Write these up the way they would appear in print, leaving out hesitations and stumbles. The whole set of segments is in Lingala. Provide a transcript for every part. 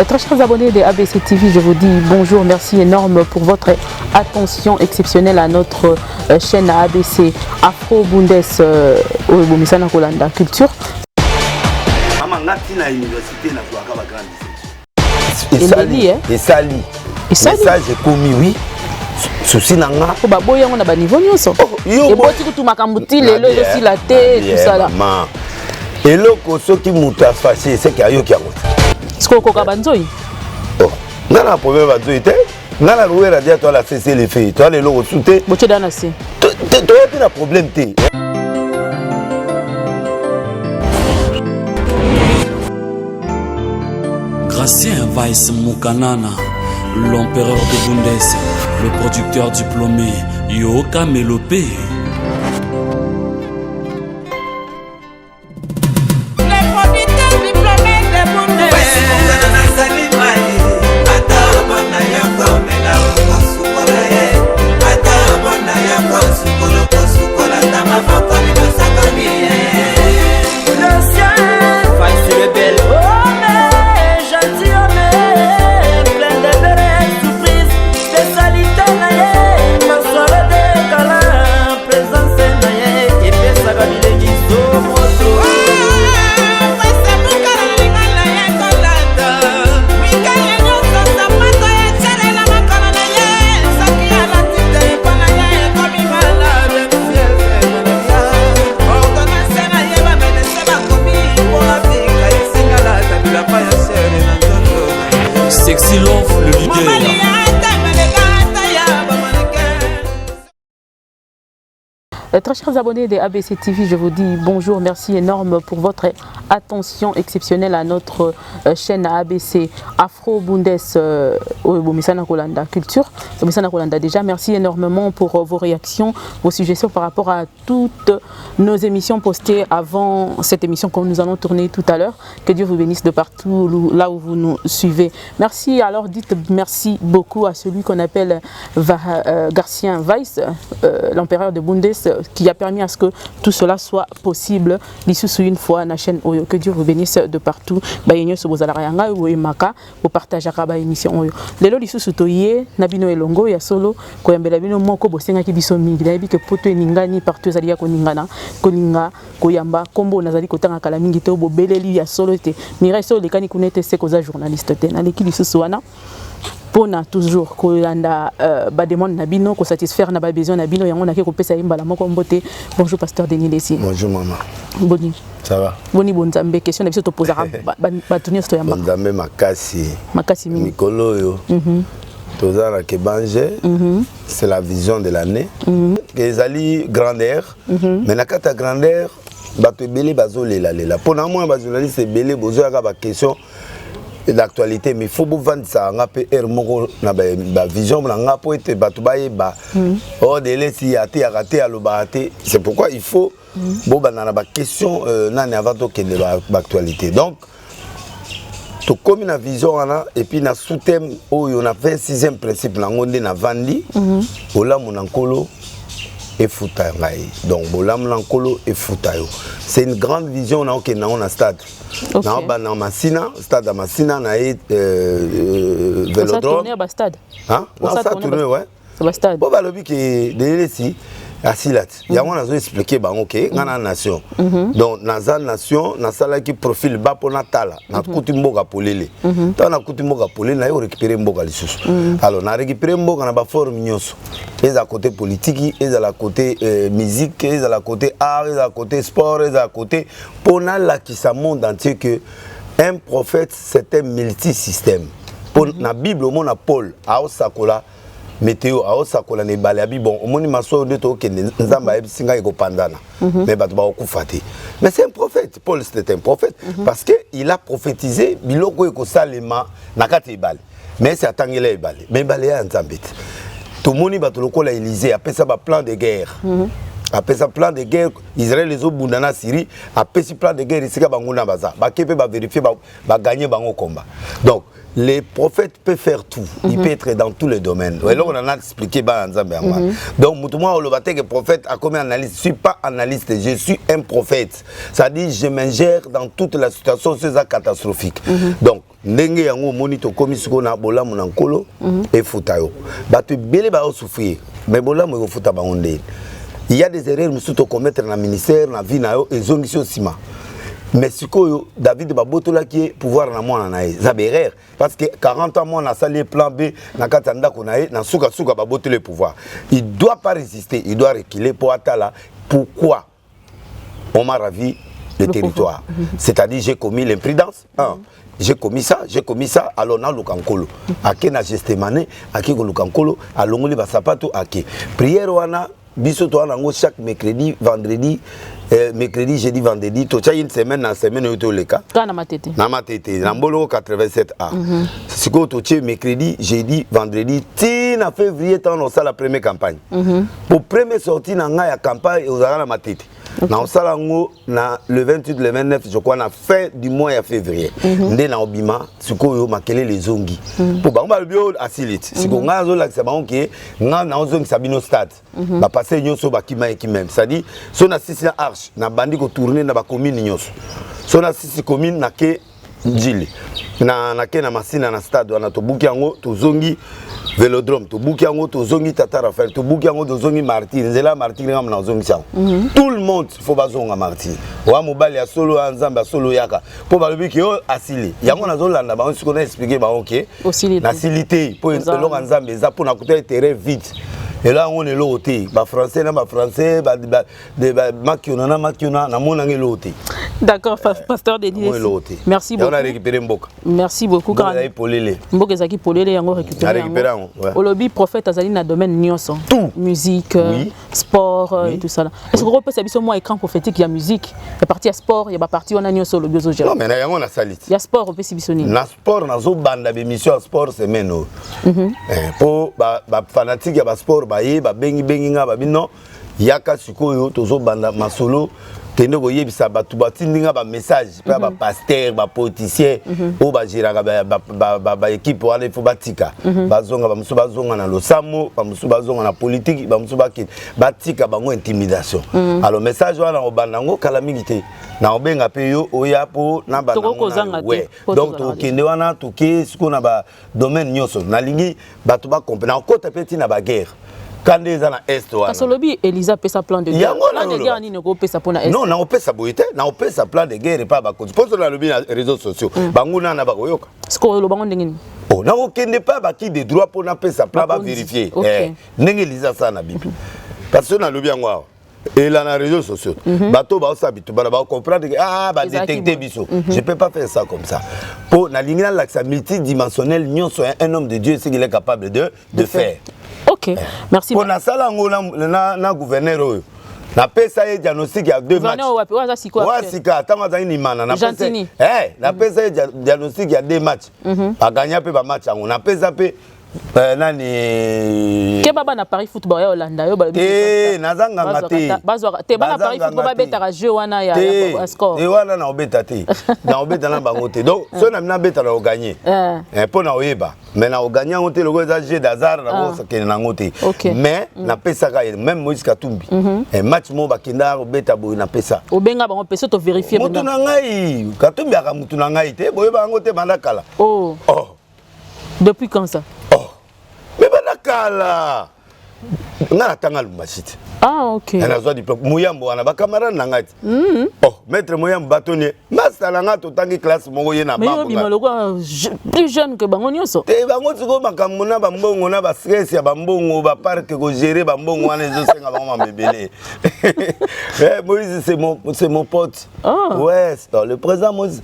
Très chers abonnés de ABC TV, je vous dis bonjour, merci énorme pour votre attention exceptionnelle à notre chaîne ABC Afro Bundes au Bomisana Kolanda Culture. Et Sali. Message commis, oui. Souci nanga. Ko ba boya ngona ba niveau nyonso. Et boti kutu makambuti lelo aussi la té tout ça là. Et loko soki muta fâché c'est qu'il y a yo qui a monté. Sko ko ka banzoi. Oh, ngana problème banzoi té. Ngana roué la dia toi la cesser les filles. Toi les loko souté. Boche dana si. Toi un problème té. Gracien Weiss Mukanana, l'empereur de Bundes, le producteur diplômé Yoka Melopé. Sexy Love, le leader. Très chers abonnés de ABC TV, je vous dis bonjour, merci énorme pour votre attention exceptionnelle à notre chaîne ABC Afro Bundes au Bomisana Kolanda Culture. Bomisana Kolanda déjà, merci énormément pour vos réactions, vos suggestions par rapport à toutes nos émissions postées avant cette émission que nous allons tourner tout à l'heure. Que Dieu vous bénisse de partout là où vous nous suivez. Merci, alors dites merci beaucoup à celui qu'on appelle Gracien Weiss, l'empereur de Bundes, qui a permis à ce que tout cela soit possible. L'issue une fois la chaîne Oyo. Que Dieu vous bénisse de partout. Bayenyo so bozalarayanga ou emaka pour partager la émission Oyo. Lelo l'issue sotoye nabino elongo ya solo ko yambela bino moko bosenga ki biso mingi na que poto eningani partout zalia ko ningana ko ninga ko yamba kombo nazali ko tanga kala mingi to bo beleli ya solo te mira so lekani kunete se koza journaliste te na leki l'issue wana pona toujours kolanda ba demande na bino ko satisfaire na ba besoin na bino yango na ke ko pesa imbala moko mbote. Bonjour pasteur Denis Lessi. Bonjour maman. Boni. Ça va? Boni bonzambe question na biso to posera ba tunyo sto yamba. Bonzambe makasi. Makasi mingi. Mikolo yo. Tozara ke banje. C'est la vision de l'année. Que ezali grandeur. Mais na kata grandeur bato belé bazolela lela. Pona moi ba journaliste belé bozo ya ba question d'actualité, mais il faut vendre ça. On a une vision, on a été c'est pourquoi il faut une question d'actualité. Donc, comme une vision, et puis un sous-thème, on a 26e principe, on a vendu, on a et Foutangaï. Donc, Bolam Lankolo et Foutayo. C'est une grande vision on a stade. On a Massina, stade à Massina, on a Vélodrome. On a stade. Hein? On a tourné, ouais. C'est stade. Bon, bah, le but est de ici. Asilat. Il y a un expliqué bah OK, ngana nation. Donc dans nation, na sala qui profil bas pour natala, na kutimboga polele. Tant na kutimboga polele na yo récupérer mboga lisusu. Alors na récupérer mboga na ba forme nyonso. Les à côté politique, les à la côté musique, les à la côté art, les à côté sport, les à côté pour na la qui ça monde entier que un prophète c'est un multisystème. Pour na Bible au monde Paul a osakola météo a osakola ne balabi bon au moni maso de to kende nzamba ebisinga eko pandana mais bato ba okufate mais c'est un prophète. Paul c'était un prophète parce que il a prophétisé biloko eko salema nakati ebale mais c'est atangela ebale mais ebale ya nzambete to moni bato lokola Élysée après ça ba plan de guerre après ça plan de guerre Israël les autres bundana Syrie après ce plan de guerre ici banguna baza ba kepe ba vérifier ba gagner bango combat. Donc les prophètes peuvent faire tout, il peut être dans tous les domaines. Et là on en a expliqué donc moi le bâtiment que prophète a comme analyste, je suis pas analyste, je suis un prophète. Ça dit je m'ingère dans toute la situation c'est catastrophique. Donc ndenge yango moni to komi siko na bolamu na nkolo et futa yo bato belé ba souffrir mais bolamu ko futa ba ondé il y a des erreurs musu to commettre na ministère na vie na yo ezongisi osima mais sikoyo David Babotola qui est pouvoir na mwana na ye za erreur parce que 40 ans moi na sali plan B na katanda ko na ye na suka Babotola le pouvoir il doit pas résister il doit reculer pour atala pourquoi on m'a ravi le territoire c'est-à-dire j'ai commis l'imprudence j'ai commis ça, alors na lukankolo. Ake na gestemane, ake ko lukankolo, alongoli ba sapato ake. Prière wana biso to wana ngo chaque mercredi, vendredi, mercredi, jeudi, vendredi, to cha une semaine na semaine yoto leka. Kana matete. Na matete, na mbolo 87A. Siko to che mercredi, jeudi, vendredi, ti na février tant on ça la première campagne. Pour première sortie na nga ya campagne ozala na matete. Na osala ngo na le 28 le 29 je crois na fin du mois de février ndé na obima sikoyo makele les zongi pour ba bio asilit siko nga zo la ça ke nga na zongi sabino stade ba passer nyoso ba kima même ça dit so na sisi na arche na bandi ko tourner na ba commune nyoso so na sisi commune na ke njili na ke na masina na stade wana to buki yango to zongi Vélodrome, to buki yango to zongi Tata Raphaël, to buki yango to zongi Martyr, nzela Martyr ngam na zongi ça. Tout le monde faut bazonga Martyr. Wa mobali ya solo nzamba solo yaka. Po balobi ki yo asili. Yango na zolanda ba on se connaît expliquer ba OK. Na silité po elonga nzamba eza po na kuta terrain vite. Et là on est loté, ba français na ba français, ba makiona na mona ngeloté. D'accord, pasteur Denis. Merci beaucoup. On a récupéré Mboka. Merci beaucoup. Mboka polélé. Mboka zaki polélé yango récupéré. Olobi prophète azali na domaine nyonso. Tout. Musique, sport et tout ça. Est-ce que vous pouvez savoir moi écran prophétique il y a musique, il y a partie sport, il y a partie on a nyonso le biozo géré. Non mais yango na salit. Il y a sport au pesibisoni. Na sport na zo banda émission sport semaine. Po ba fanatique ya ba sport ba ye ba bengi nga ba bino yaka sikoyo tozo banda masolo. Tendo yebisa batu batindinga ba message pa ba pasteur ba politicien o ba jiraka ba équipe wana il faut batika bazonga ba musu bazonga na losamo ba musu bazonga na politique ba musu batika bango intimidation alors message wana obandango kala mingi te na obenga pe yo oya po na ba ouais donc to kende wana to ke siko na ba domaine nyoso na lingi batu ba comprendre ko tapeti na ba guerre. Quand ils sont à l'Est, Kasolobi, Elisa fait sa plan de guerre. Plan de guerre, ni ne peut sa plan de guerre. Non, on peut sa boîte, on peut sa plan de guerre et pas à cause. Pour ça, on a les réseaux sociaux. Bangouna n'a pas goyoka. Ce qu'on le bangon d'engin. Oh, non, aucun n'est pas bâti des droits pour n'a pas sa plan à vérifier. N'engin Elisa ça na Bible. Parce que on a le bien voir. Et là, dans les réseaux sociaux, bateau va s'habituer, va comprendre que ah, bah détecter biso. Je peux pas faire ça comme ça. Pour la ligne là, ça multidimensionnel, nous sommes un homme de Dieu, c'est qu'il est capable de faire. Ok, merci. Pour la salle, na gouverneur, na pesa ye diagnostic il y a 2 matchs. Ouais, c'est quoi? Attends, attends, ni mana. Na pesa, na pesa diagnostic il y a 2 matchs. A gagner pe ba match, on a pesa pe. Nani ke baba na Paris football ya Hollanda yo ba nazanga ngate bazwa te bana Paris football ba beta jeu wana ya score et wana na obeta te na obeta na bango te donc so na beta na gagner pour na oyeba mais na gagner on te le go jeu d'hasard na ko sakena na ngote mais na pesa ka même Moïse Katumbi un match mo bakenda obeta bo na pesa obenga bango pesa to vérifier mutu na ngai Katumbi aka mutu na ngai te boyeba ngote bandakala oh depuis quand ça? Mais banakala. Ngana tanga lumashiti. Ah ok. On a besoin de diplôme. Mouyambo wana ba camarade nangati. Oh, maître Mouyambo batonnier. Master nanga to tangi classe mongo ye na bambo. Mais yo bimalo plus jeune que bango nyonso. Te bango tiko makambo na ba mbongo na ba stress ya ba mbongo ba parc ko gérer ba mbongo wana ezo senga bango mabebele. Moïse c'est mon pote. Ouais, c'est le président Moïse.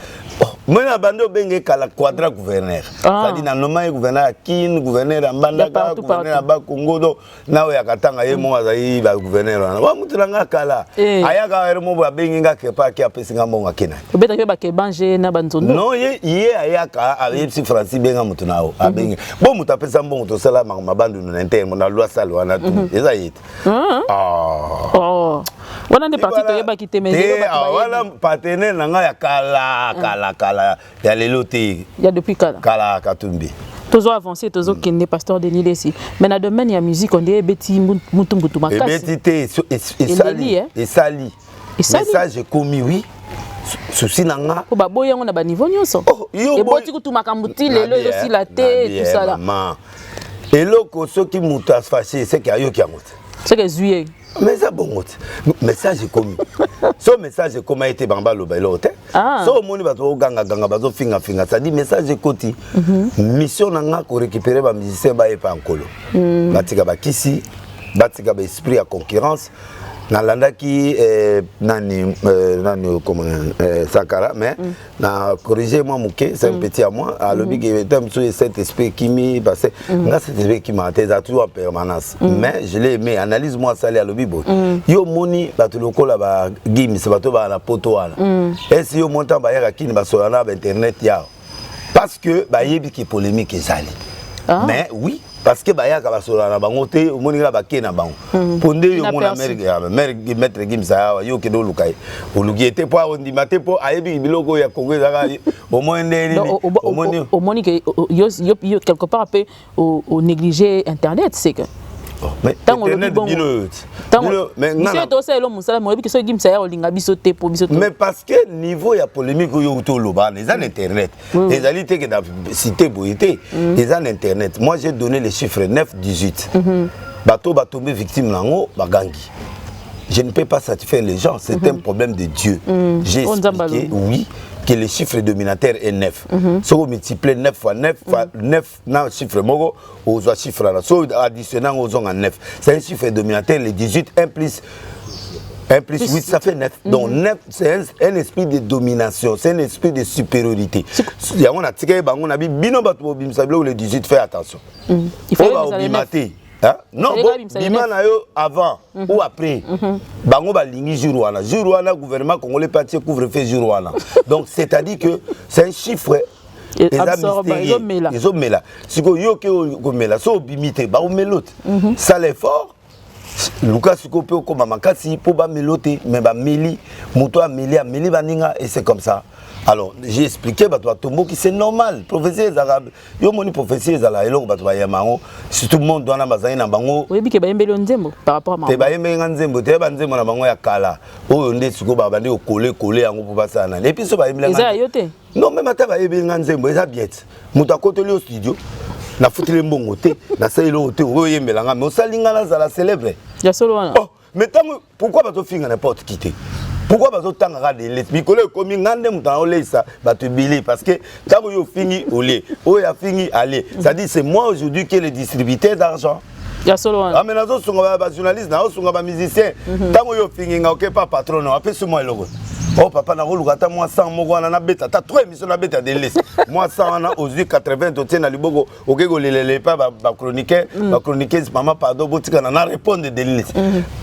Moi na bando benge kala quadra gouverneur. Ça dit na noma gouverneur Kin, gouverneur Mbandaka, gouverneur ba Congo do na ya katanga ye mo azai ba gouverneur wana. Wa mutranga kala. Ayaka ero mo ba benge nga kepa ki apesinga mbonga kena. Obeta ke ba ke banje na banzondo. Non ye ayaka avec si Francis benga mutunao abenge. Bo mutapesa mbongo to sala mabandu na interne na loi sala wana tu. Eza yete. Oh. Wana ne parti to yeba ki temeze ba. Wala partenaire nanga ya kala ya leloté. Il y a depuis quand? Kala Katumbi. Toujours avancé, toujours qui n'est pasteur de Nil ici. Mais dans le domaine de la musique, on dit Betty Moutumbutu Makasi. Et Betty et sali. Mais ça j'ai commis oui. souci nanga po ba boya ngona ba niveau nyonso e boti kutu makambuti lelo aussi la té tout ça là et loko soki mutu asfâché c'est que ayoki yango c'est que zuye mais ça bon message est commis so message comment été bamba lo bailo te so moni bato ganga bazo finga ça dit message koti mission nanga ko récupérer ba musicien ba e pa nkolo batika ba kisi batika ba esprit à concurrence nalanda ki nani comment Sakara mais na corriger moi mouké c'est un petit à moi à lobby qui était sur cet esprit qui mi passé nga cet esprit qui m'a été toujours en permanence mais je l'ai aimé analyse moi ça à lobby bo yo moni bato lokola ba game c'est bato ba na poto wala et si yo montant ba yaka kini ba solana ba internet ya parce que ba yebi qui polémique ezali mais oui parce que baya ka basola na bango te omoni la bakena bango ponde yo mona mère maître Gimsa yo ke do lukai olugi était po ondi mate po ayebi biloko ya Congo zaka omoni omoni que yo quelque part peut au négliger internet c'est que mais internet mais parce que niveau ya polémique yo to loba les en internet les alités que dans cité boité les en internet moi j'ai donné les chiffres 9 18 bateau tombé victime nango bagangi je ne peux pas satisfaire les gens c'est un problème de Dieu j'ai expliqué oui que le chiffre dominateur est 9. Si vous multipliez 9 fois 9, 9 dans chiffre mogo, aux chiffres là. Si vous additionnez aux 9, c'est un chiffre dominateur, le 18, 1 plus 8, ça fait 9. Donc 9, c'est un esprit de domination, c'est un esprit de supériorité. Il y a un ticket, on a dit, bino batou bimsablo, le 18, fais attention. Il faut bimate. Non, bima na yo avant ou après. Bango ba lingi jour wana gouvernement congolais parti couvre-feu jour wana. Donc c'est-à-dire que c'est un chiffre ils ont mela. Si yo ke mela so bimite ba o melote. Ça l'effort Lucas Sikope ko mamakasi po ba melote mais ba meli moto a meli baninga et c'est comme ça. Alors, j'ai expliqué bah toi tombo qui c'est normal. Professeur arabe, yo moni professeur ala eloko bato ba yamango, si tout le monde doit na bazai na bango. Oui, bi ke ba yembelo nzembo par rapport à ma. Te ba yembenga nzembo, te ba nzembo na bango ya kala. Oyo nde siko ba bande o coller yango pour passer na. Et puis so ba yembela. Eza yote. Non, même ata ba yembenga nzembo, eza biet. Muto akoteli au studio. Na futile mbongo te, na sailo te, oyo yembela nga, mais osalinga na zala célèbre. Ya solo wana. Oh, mais pourquoi bato finga n'importe qui te? Pourquoi bazo tanga de les mikolo komi ngande mutana ole ça bato bilé parce que tango yo fini olé o ya fini aller ça dit c'est moi aujourd'hui qui est le distributeur d'argent ya solo wana amena zo songa ba journaliste na songa ba musicien tango yo fini nga OK pas patron non après ce moi logo oh papa na roluka ta moi 100 moko na beta ta 3 émissions na beta de les moi 100 na ozu 80 otien na libogo okego lelele pas ba chroniqueur ba chroniqueuse maman pardon botika na répondre de les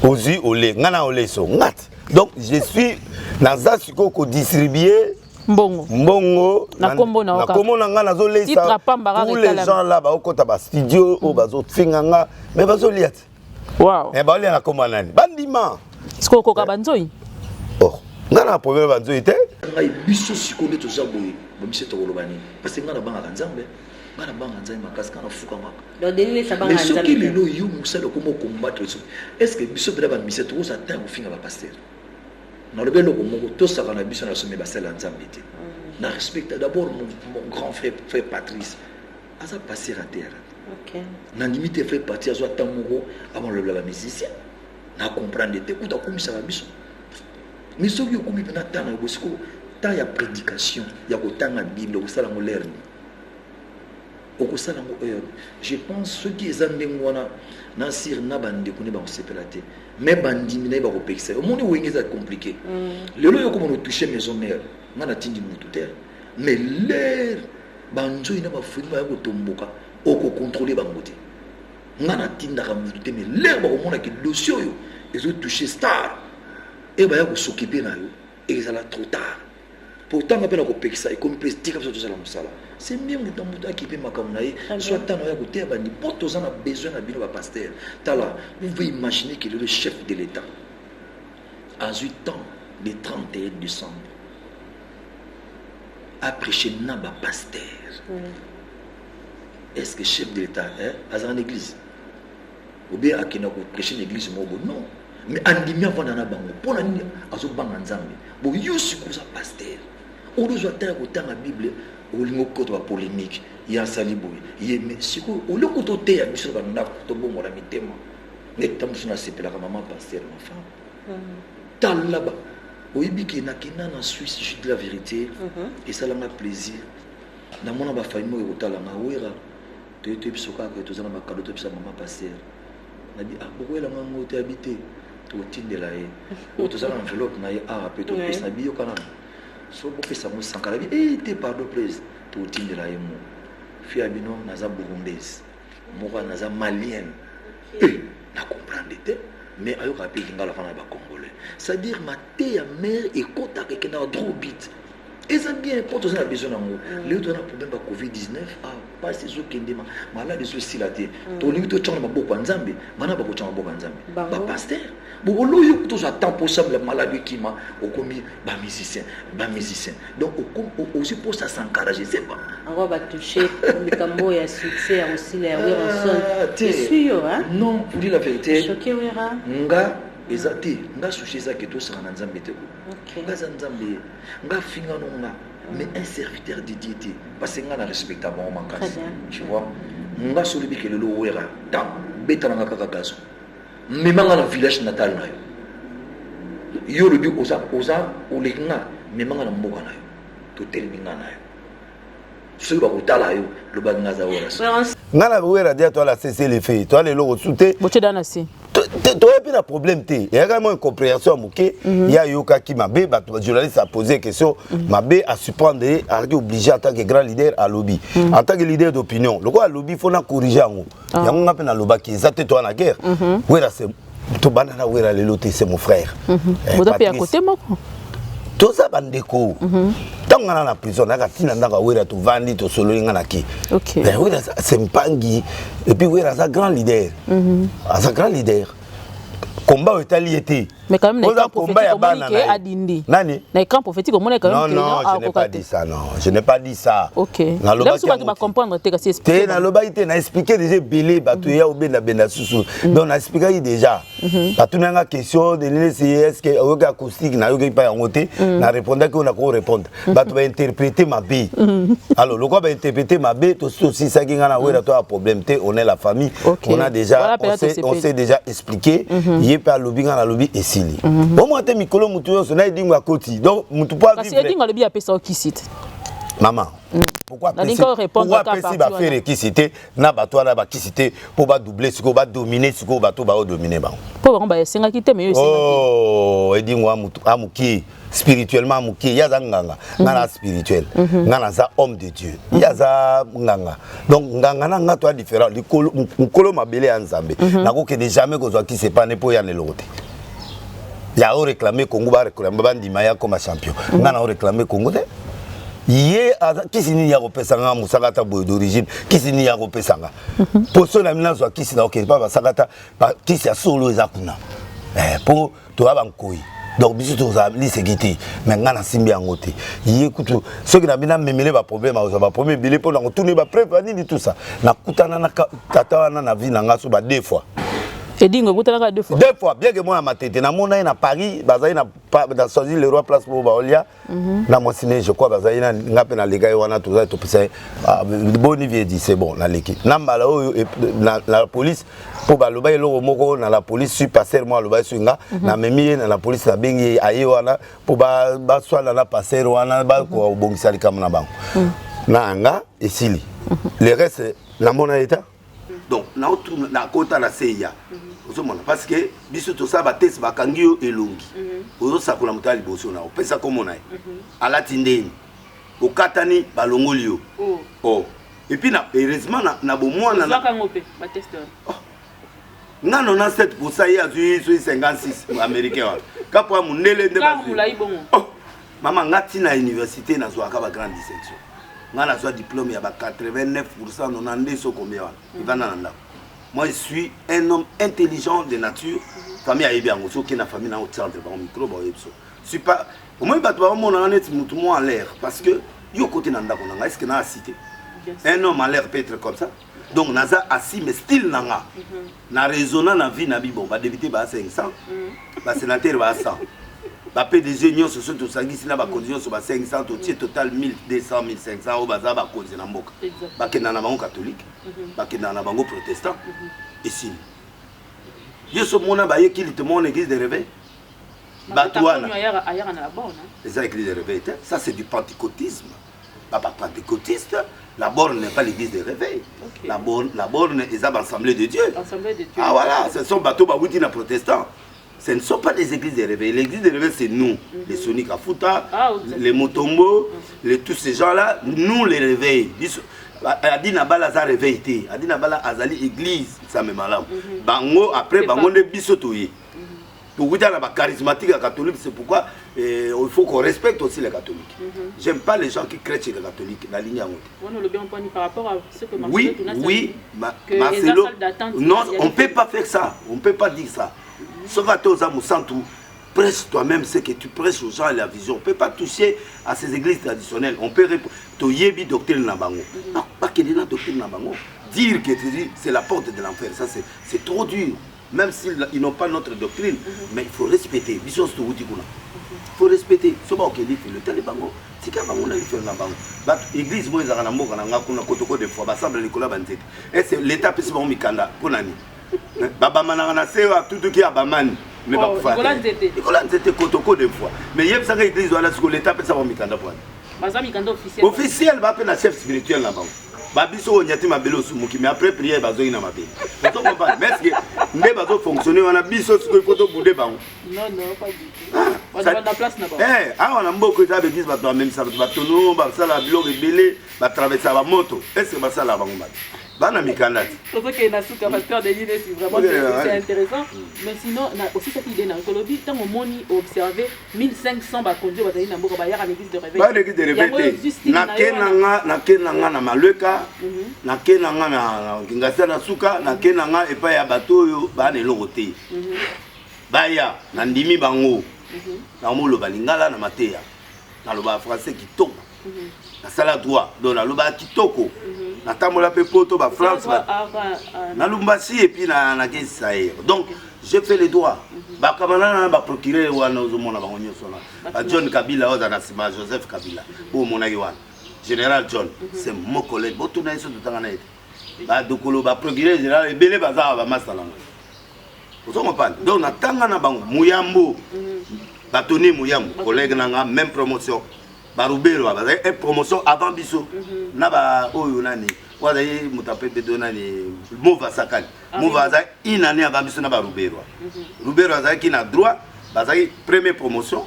ozu olé ngana olé so ngat. Donc je suis naza siko ko distribuer mbongo na kombo na oka kombo na nga nazo lesa tous les gens là ba okota ba studio o bazo finganga mais bazo liat wow et ba na komba nani bandima siko ko ka banzoi oh ngana problème banzoi te ngai biso siko nde tozaboye bomise to kolobani parce que ngana banga nzambe ngana banga nzambe makasi kana fuka maka donc denile sa banga nzambe mais ce qui lelo yo musala comment combattre est-ce que biso de la mise to ça temps finga ba pasteur na lebelo ko moko to saka na biso na sommet basela nzambe te na respecte d'abord mon grand frère Patrice asa passer à terre OK na limite fait partie azo tamoko avant le la musicien na comprendre te ou ta komisa ba biso mais ce qui komi na tana bosiko ta ya prédication ya ko tanga bible ko sala ngolerni au sala ngo je pense ce qui est andengwana na sir na bande ko ne ba sepelate mais bandimi na ba ko pexer au monde où il est compliqué le lo yo ko mo toucher maison mère ngana tindi mutu terre mais l'air banjo ina ba funi ba ko tomboka o ko contrôler ba ngote ngana tinda ka mutu mais l'air ba ko mona ki dossier yo ils ont touché star et ba ya ko s'occuper na yo et ça la trop tard pourtant on appelle ko pexer et comme prestige comme ça tout ça la musala c'est mieux que dans mutu qui peut makamnaye soit tano ya ko te ba ni poto za na besoin na bino ba pasteur tala vous pouvez imaginer qu'il est le chef de l'état à 8 ans le 31 décembre a prêché Naba pasteur. Est-ce que chef de l'État est à une église? Ou bien à qui n'a pas prêché une église? Non. mais andimi avant na bango pour nani azo banga nzambe bo yusi ko sa pasteur o do zota ko tanga bible o lingo ko to polémique ya saliboy ye mais siko o le ko to te ya biso ba na to bongo la mitema ne tamusuna sepela ka maman pasteur ma femme tal là-bas o ibiki na kina na Suisse je dis la vérité et ça l'a plaisir na mona ba famille ko tala na wera te biso ka ko to zana ba cadeau to biso maman pasteur na dit ah pourquoi la ngango te habité otindela ye otozala enveloppe na ye arape topesa biyo kana so bopesa mo sankala bi te pardon please totindela ye mo fi abino naza burundaise moko naza malienne na comprendre te mais ayoka pe lingala fana ba congolais c'est à dire ma te ya mère et kota ke na trop bit et ça bien pour tous a besoin d'amour les autres ont problème de covid-19 pas ces autres qui ndema malade ceci là te to lingi to tchanga boko nzambe mana ba ko tchanga boko nzambe ba pasteur bo lo yo to attend pour ça la maladie qui m'a au commis ba musicien donc aussi pour ça s'encourager c'est pas on va toucher le cambo ya succès aussi les Wilson c'est sûr hein non pour dire la vérité choqué wera nga ezati nga sushi za ke to sanga na nzambe te ko nga za nzambe nga finga no nga mais un serviteur de Dieu parce que nga na respecta bon mankasi tu vois nga solo bi ke le wera ta betana nga kaka gaso mais manga na village natal na yo le bi oza o le nga mais manga na mboka na yo to telmi nga na yo so ba ko tala yo lo ba nga za wera nga na wera dia toi la cesser les faits toi les logo souté boche danasi tu as pas de problème té il y a vraiment une compréhension moké il y a yoka qui m'a bé journaliste a posé question m'a bé à supprendre à obligé en tant que grand leader à lobby en tant que leader d'opinion le quoi lobby faut na corriger en il y a un appel à loba qui est toi la guerre wera c'est to banana wera le loté c'est mon frère vous avez à côté moi tout ça bandeko tant on a la prison na katina ndaka wera to vandi to solo ngana ki mais wera c'est mpangi et puis wera ça grand leader ça grand leader combat italiété mais quand même les combat ya bana na adindi nani na écran prophétique au monde quand même non je n'ai pas dit ça non je n'ai pas dit ça OK là vous va comprendre te kasi expliquer na loba ite na expliquer déjà belé batu ya obenda benda susu donc na expliquer déjà batu na question de est-ce que oyoka acoustique na yoka pa yangote na répondre que on a ko répondre batu va interpréter ma bé alors le quoi va interpréter ma bé to aussi ça qui ngana wera to a problème te on est la famille on a déjà on s'est déjà expliqué yé pa lobby ngana lobby esili bon moi te mikolo mutu yo so na idingwa koti donc mutu pas vivre parce que idingwa lobby a pesa qui cite maman pourquoi pesi ba faire qui cité na bato na ba qui cité pour ba doubler ce ko ba dominer ce ko bato ba dominer ba pour ba ba senga kité mais yo senga oh edingwa mutu amuki spirituellement amuki ya za nganga ngana spirituel ngana za homme de Dieu ya za nganga donc nganga na nga to différent likolo mabele ya nzambe nako que jamais ko zo qui c'est pas ne po ya ne lote ya o réclamer Congo ba réclamer bandima ya comme champion ngana o réclamer Congo de yé kisini ya kopesanga musakata boy d'origine kisini ya kopesanga poso na mina zo kisini na ok pas basakata kisi ya solo ezakuna pour to abankoi donc biso to za lisekiti mais ngana simbi yangote yé kutu ce qui na bina memele ba problème ba problème bilé pour na tourner ba préparer ni tout ça na kutana na tata wana na vie na ngaso ba deux fois Edingo butana deux fois bien que moi ma tête na mona na Paris bazai na dans choisi le roi place pour baolia na mo ciné je crois bazai na ngape na lega wana tout ça to pesa bon niveau dit c'est bon na leki na mbala la police pour baloba eloko moko na la police suis passer moi loba swinga na memi na la police na bengi aye wana pour ba swala na passer wana ba ko bongisa likam na bango na nga esili le reste na mona état donc na autour na kota na seya parce que biso to ça ba test ba kangio elongi ozo sakola mutali boso na opesa komo na ala tindeni o katani balongolio oh et puis na heureusement na bo mwana na kangope ba testeur na 97% ya zui 56 américain wa kapo munele nde ba oh mama ngati na université na zo aka ba grande distinction ngana zo diplôme ya ba 89% 90 so combien ivana na ndako. Moi, je suis un homme intelligent de nature. Famille a bien aussi, qui na famille na au centre, ba micro ba yebso. Je suis pas au moins ba to mon honnête mutumo en l'air parce que yo côté na ndako na est-ce que na cité. Un homme en l'air peut être comme ça. Donc naza assis mais style nanga. Na raisonnant na vie na bi bon ba débuter ba 500. Ba sénateur ba 100. Ba PDG nyo so so to sangisi na ba condition so ba 500 to total 1200 1500 au baza ba cause na mboka. Ba kenda na bango catholique. Ba kenda na bango protestant. Ici. Yeso mona ba yeki li te mon église de réveil. Batouana. Les églises de réveil, ça c'est du pentecôtisme. Pas pentecôtiste, la borne n'est pas l'église de réveil. Okay. La borne est l'assemblée de Dieu. Ah voilà, ce sont bateaux baoutina protestants. Ce ne sont pas des églises de réveil. L'église de réveil, c'est nous, les Sonic Afuta, les Motombo, tous ces gens-là, nous les réveillons. Adina Bala a réveillé. Adina Bala Azali église, ça me malade. Bango, après, Bango ne bisotouye. Pour vous dire la charismatique catholique, c'est pourquoi il faut qu'on respecte aussi les catholiques. J'aime pas les gens qui crient chez les catholiques. La ligne par rapport à ce que oui, oui, Marcelo, non, on ne peut pas faire ça. On ne peut pas dire ça. Sauf à toi, Santou, prêche toi-même ce que tu prêches aux gens et la vision. On ne peut pas toucher à ces églises traditionnelles. On peut répondre. Tu doctrine Nabango. Non, pas qu'il y ait la doctrine Nabango. Dire que c'est la porte de l'enfer, ça c'est trop dur. Même s'ils n'ont pas notre doctrine, mais il faut respecter. Il faut respecter. Ce n'est dit le télébango. C'est qu'il y a l'église, moi, des fois, et c'est l'état qui est Mikanda. Baba Manana, c'est tout qui a Baman. Mais pas des fois. Mais il y a l'église, l'état qui est Mikanda. Officiel, va appeler la chef spirituel là-bas. Babiso onyati mabelo sumuki mais après prière bazo ina mabelo. Vous comprenez? Mais est-ce que ne bazo fonctionner on a biso ce qu'il faut to bouder bango. Non pas du tout. On a la place là-bas. On a beaucoup ça église ba toi même ça ba tono ba ça la blog belé ba traverser ba moto. Est-ce que ba ça la bango ba. Bana mikanda. Surtout que na souka pasteur de l'idée c'est vraiment c'est intéressant mais sinon aussi cette idée na écologie tant au moni observer 1500 ba conduire ba na mboka ba ya l'église de réveil. Ba l'église de réveil. Na kenanga na maleka na kenanga na ngasa na suka na kenanga epa ya bato yo ba na eloko te. Baya na ndimi bango. Na molo balingala na mateya. Na loba français kitoko. Na sala droit donc na loba kitoko. Na tamola pe poto ba France na lumbasi et puis na kesaïr. Donc je fais les droits. Ba kamana ba procurer wana ozomona bango nyoso na. Ba John Kabila oza na sima Joseph Kabila. Bo mona yiwana. Général John, c'est mon collègue. Bon, tout le monde est là. Donc, le procureur général est belé bazar à Massalang. Vous comprenez? Donc, on attend na bango Mouyambo, Batoné Mouyambo, collègue nanga même promotion. Baroubero, une promotion avant Bisso. Naba Oyonani, Wadaye Moutapé Bedonani, Mova Sakani. Mova Zay, une année avant Bisso Naba Roubero. Roubero Zay qui n'a droit, Bazay, première promotion.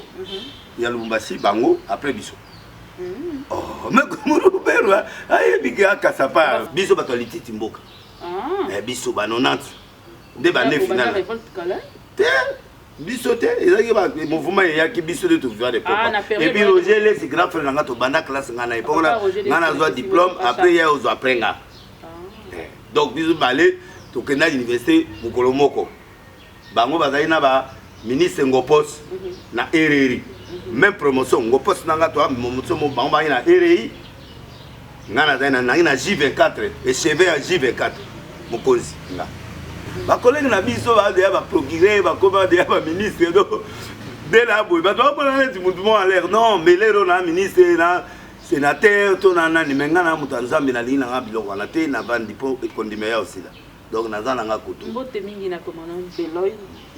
Il y a Lumbassi, Bango, après Bisso. Oh, mais comment on peut faire? Aïe, biga kasapa. Biso batoliti timboka. Ah. Biso banonante. Débat final. Biso te, le mouvement est qui biso de tout faire des papa. Et puis Roger les c'est grand frère nanga to banda classe ngana epona ngana zo diplôme après ya ozo aprenga. Donc biso balé to kena université Mukolomoko. Bango bazali na ba ministre Ngopos na RRI. Même promotion, on poste nanga toi, promotion mon bamba ina RI, ngana dana na J24 et cheveux à J24, mon cause nga. Ba collègue na biso ba de ba procurer, ba commander ba ministre do de la boy, ba doit pas du mouvement à l'air non, mais les na ministre na sénateur to na ni mengana mutanzambe na lina nga biloko na te na bandi po kondimeya aussi là. Donc na zana nga koto. Mbote mingi na commandant Beloy.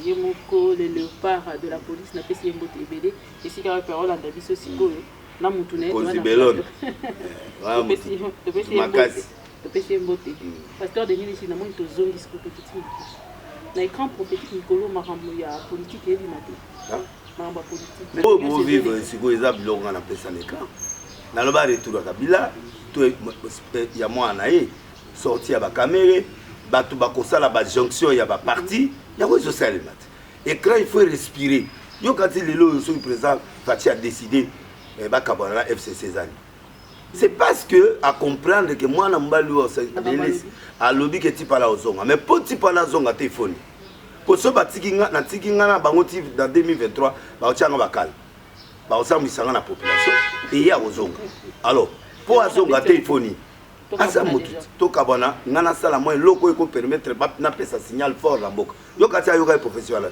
Yemoko le léopard de la police n'a pas si mbote ebele et si car parole en dabiso siko na mutune Konzi Belon. Ah makasi. Le PC mbote. Pasteur de Nini na mon to zongi siko petit. Na écran prophétique Nicolo Marambo ya politique et limate. Marambo politique. Oh bon vivre siko eza bilonga na pesa l'écran. Na loba retour Kabila to ya moi nae sorti ya ba caméra batu bakosala ba jonction ya ba parti. Il y a quoi social le mat. Écran il faut respirer. Yo quand il est là le président Fachi a décidé ba kabana FCC Zani. C'est parce que à comprendre que moi na mbalu a lobby que tu parles aux zonga mais pour tu parler aux zonga téléphone. Pour ce batikinga na tikinga na bango dans 2023 ba ochanga bakal. Ba osamisanga na population et ya aux zonga. Alors pour aux zonga téléphone asa motu to kabana ngana sala moi loko ko permettre na pesa signal fort la mboka yo kati ayo ka professionnel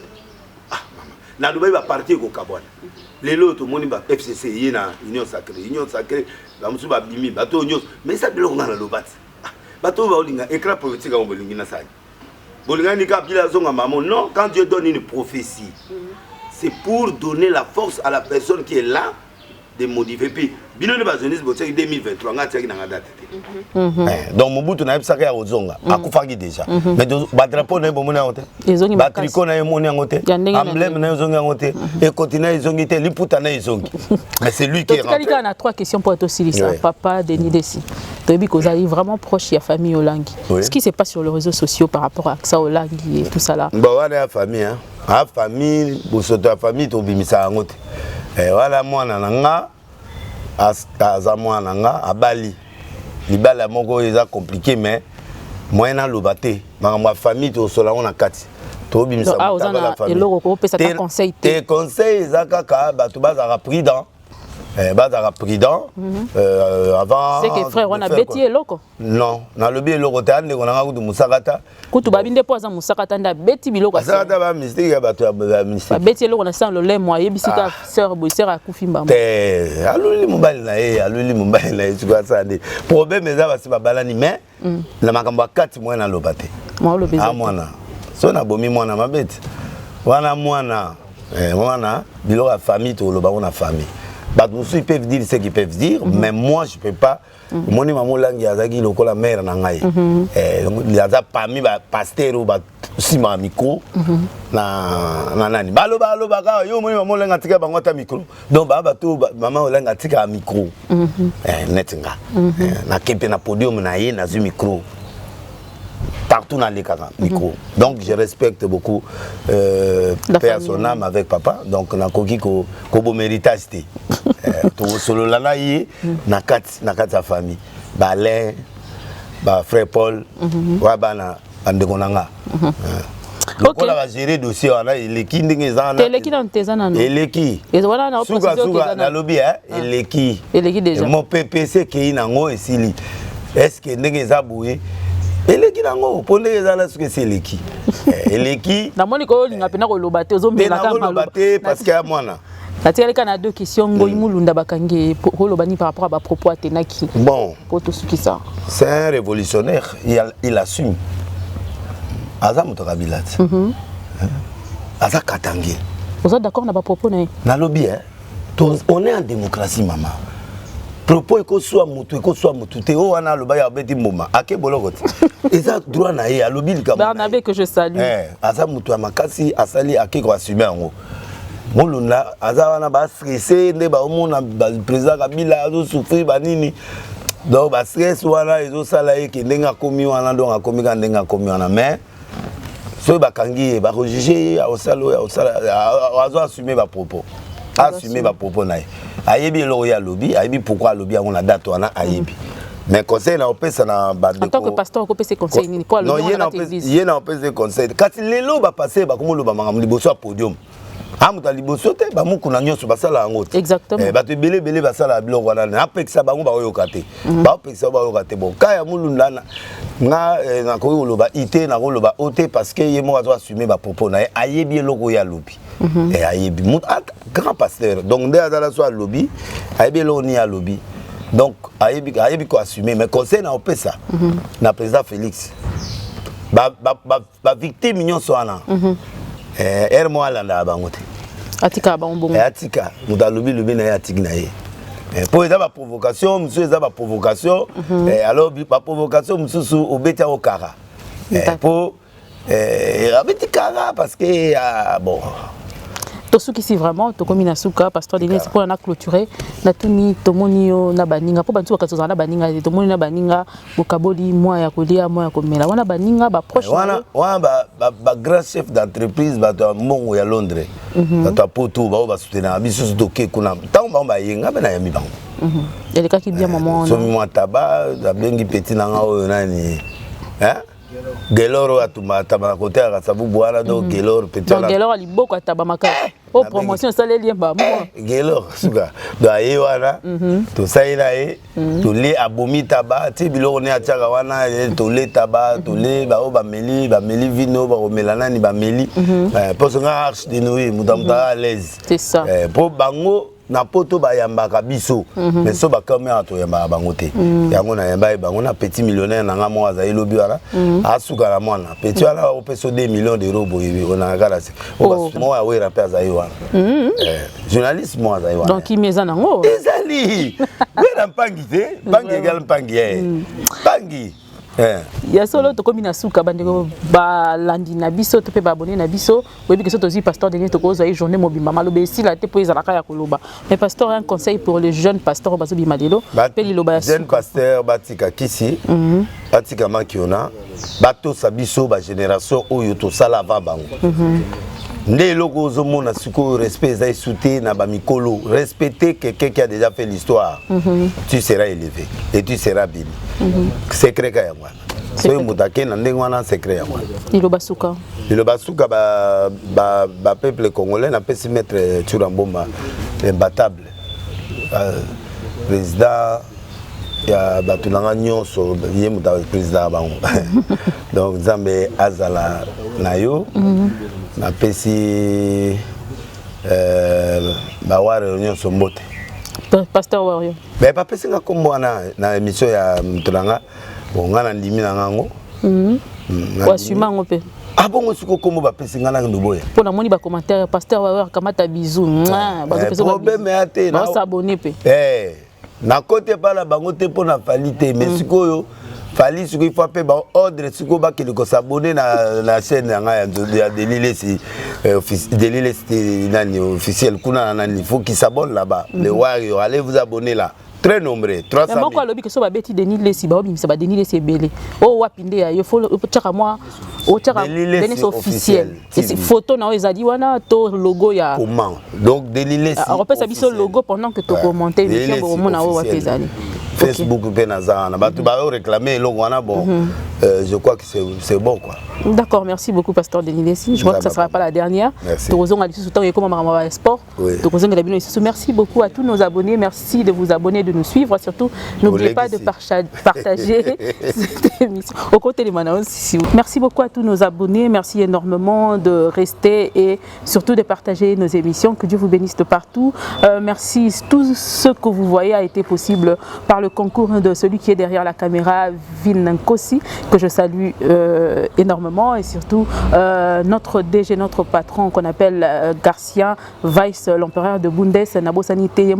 ah mama na dubai ba parti ko kabana lelo to moni ba FCC yina union sacrée ba musu ba bimi ba to nyos mais ça bilo ngana lobati ah ba to ba olinga écran politique ko bolingi na sani bolinga ni ka bila zonga maman non quand Dieu donne une prophétie c'est pour donner la force à la personne qui est là de modifier. Puis, bien le bazonis, c'est 2023, on a tiré dans la date. Donc, Mobutu n'a pas ça à Ozonga, à Koufagi déjà. Mais le drapeau n'est pas mon côté. Le tricot n'est pas mon côté. L'emblème n'est pas mon côté. Et continue, ils ont été, l'Iputa n'est pas. Mais c'est lui qui est rentré. On a 3 questions pour être aussi ça. Papa, Denis Dessi. Depuis que vous allez vraiment proche de la famille Olangi. Ce qui se passe sur les réseaux sociaux par rapport à ça Olangi et tout ça là. Bon, on est la famille, hein. La famille, pour la famille, tu as ça en côté. Et voilà, moi, nanga, à moi, à Bali. Les Bali, c'est compliqué, mais moi, je suis ma famille, tu es là, on a 4. Tu es là, on a la famille. Tes conseils, c'est que tu as prudent. Avant. C'est que frère, on a bêtis loko. Non, na lobi loko tande on a de musakata. Kutu babinde poza musakata nda bêtis biloko. Musakata ba mystique ya bato ya mystique. Bêtis loko na sang le lait moi yebisika sœur boisseur a kufimba. Aluli mobali na tu vois ça des problème eza ba siba balani mais na makambo 4 mois na lobate. Moi lo beza. Mwana. So na bomi mwana mabeti. Wana mwana mwana biloko ya famille to loba on a famille. Ils peuvent dire ce qu'ils peuvent dire, mais moi je ne peux pas. Mon maman langue azaki loko la mère nangai. Il y a parmi pasteur ou si ma micro na nani. Balo baka yo mon maman langue atika bango ta micro. Donc ba to maman langue atika micro. Netinga. Na kepe na podium na ye na zu micro. Partout dans les micro. Donc je respecte beaucoup père son âme avec papa. Donc na koki ko bo méritage té. Tout solo la na yi na kat sa famille. Balin ba frère Paul wa bana andeko nanga. Donc on va gérer dossier on a eleki ndenge zana. Eleki na ntezana no. Eleki. Et voilà na suga na lobby eleki. Eleki déjà. Mon PPC ki nango esili. Est-ce que ndenge za boué eleki nango ponde ezala ce que c'est eleki eleki na moni ko linga pena ko lobate ozombela ka malobate parce que mwana natia leka na deux questions ngoyi mulunda bakange ko lobani par rapport à ba propos atenaki bon pour tout ce qui ça c'est un révolutionnaire il assume azam to kabilati aza katange vous êtes d'accord na ba propos na lobby on est en démocratie maman propos eko soit mutu te o wana loba ya beti mboma ake bolokoti eza droit na ye alobi likamo Barnabé que je salue aza mutu ya makasi asali ake ko assumer yango molunda aza wana ba stressé nde ba omona président Kabila azo souffrir banini donc ba stress wana ezo sala ye ke ndenga komi wana donc akomi ka ndenga komi wana mais so ba kangi ba rejuger osalo azo assumer ba propos assumer ba propos na ye ayebi lo ya lobby ayebi pourquoi lobby on a date wana ayebi mais conseil na opesa na en tant que pasteur ko pese conseil ni pour non yé na opesa conseil kati lelo ba passer ba komo lo ba mangam liboso podium amuta liboso te ba muku na nyoso basala yango exactement ba te belé basala biloko wana na apekisa bango ba yoka te ba apekisa ba yoka te bon kaya mulunda na ko loba ité na ko loba oté parce que yé mo azo assumer ba propos na ayebi loko ya lobby et ayebi grand pasteur donc nde azala so lobby ayebi lo ni a lobby donc ayebi ko assumer mais conseil na opesa na président Félix ba victime nyonso wana mo alanda bango te atika ba mbongo atika muta lobby na atiki na ye pour eza ba provocation monsieur eza ba provocation alors ba provocation mususu obetia okara pour abeti kara parce que bon tosuki si vraiment tokomi na suka pasteur Denis pour na clôturer na tuni tomonio na baninga po bantu bakatozana na baninga tomoni na baninga bokaboli moi ya kolia moi ya komela wana baninga ba proche wana ba grand chef d'entreprise ba to mongo ya Londres ba to poto ba soutenir biso doké kuna tango ba yenga bana ya mibango eleka ki bien maman so mi mwataba da bengi petit nanga oyo nani Geloro atuma taba côté à Sabu Boana donc Geloro petit Geloro liboko ataba makasi Oh, promotion, ça les liens, bah, moi. Gelo, suka. Do aye wana, to saïla e, to le abomi taba, ti bilo on est à tchaka wana, to le taba, to le ba meli vino, ba melana ni ba meli. Parce que nga arche de Noé, mutamta à l'aise. C'est ça. Pour bango na poto ba yamba biso, mais so ba caméra to yamba bango te. Yango na yamba e bango na petit millionnaire na nga mo azayi lobi wana, asuka la mwana. Petit wana o peso 2 millions d'euros boyebi, on a ngala se. O ba mo a we rapper azayi wana. Journaliste mo azayi wana. Donc il meza nango. Ezali. We na pangi te, pangi égal pangi pangi. Ya solo to komi na suka bandeko ba landi na biso to pe ba abonné na biso webi que soto zi pasteur Denis to kozo journée mobimba malobe si la te po ezalaka ya koloba mais pasteur un conseil pour les jeunes pasteurs bazo bimadelo pe liloba jeune pasteur batika kisi batika makiona bato sabiso ba génération oyo to sala va bango nde loko ozomona siko respect ezai souté na ba mikolo respecter quelqu'un qui a déjà fait l'histoire tu seras élevé et tu seras béni secret ka yangwana so mutake na ndenge wana secret yangwana liloba suka ba peuple congolais na pesi maître Turambomba imbattable président ya batulanga nyonso ye muta président bango donc Nzambe azala nayo na pesi ba ware nyonso mbote pasteur Wario mais pas pesi nga kombo na émission ya mutulanga bonga na ndimi na ngango wasuma ngope abongo siko kombo ba pesi nga na nduboya pona moni ba commentaire pasteur Wario kamata bisou ba pesi problème ate na s'abonner pe na côté pas la bango te pona falite mais sikoyo fali siko il faut pe ba ordre siko ba ke ko s'abonner na chaîne ya Delile si Delile c'est nani officiel kuna nani il faut qu'il s'abonne là-bas les Wario allez vous abonner là très nombreux 300 000 mais lobi que so ba beti Delile si ba obimisa ba Delile si belé o wapinde ya yo faut tchaka moi o tchaka Delile officiel et photo na ezali wana to logo ya comment donc Delile si on peut savoir logo pendant que tu commenter émission pour mona o wapezali Facebook Benaza na batu ba réclamer logo wana bon je crois que c'est bon quoi. D'accord, merci beaucoup pasteur Denis Lessi. Je crois que ça sera pas la dernière. Merci beaucoup à tous nos abonnés. Merci de vous abonner, de nous suivre. Surtout, n'oubliez pas de partager cette émission. Au côté des manants, merci beaucoup à tous nos abonnés. Merci énormément de rester et surtout de partager nos émissions. Que Dieu vous bénisse de partout. Merci. Tout ce que vous voyez a été possible par le concours de celui qui est derrière la caméra, Vin Nkosi, que je salue énormément, et surtout notre DG, notre patron qu'on appelle Garcia Weiss, l'empereur de Bundes, Nabosanité,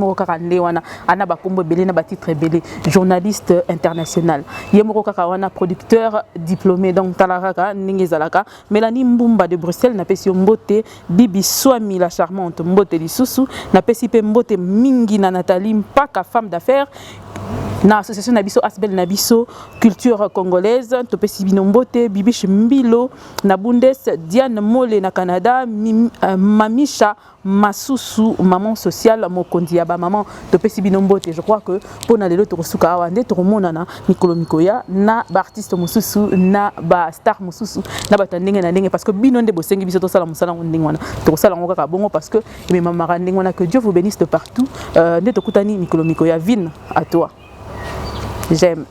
journaliste international, producteur diplômé, donc Talaraka, Ningezalaka, Mélanie Mbumba de Bruxelles, Napesi Mbote, Bibi Swami la charmante, Mbote Lissousou, Napesi Mbote Mingi na Nathalie Mpaka, femme d'affaires, na association Nabiso Asbel Nabiso culture congolaise topesi binombote Bibish Mbilo na Bundes Diane Mole na Canada Mamisha Masusu maman sociale mokondi ya ba maman topesi binombote. Je crois que pour na lelo to suka awande to monana Mikolo Mikoya na ba artiste mususu na ba star mususu na batandenge na ndenge parce que binonde bosengi biso to sala musala ndenge wana to sala ngokaka bongo parce que mes mamara ndenge wana. Que Dieu vous bénisse de partout. Nde to kutani Mikolo Mikoya Vin à toi. J'aime.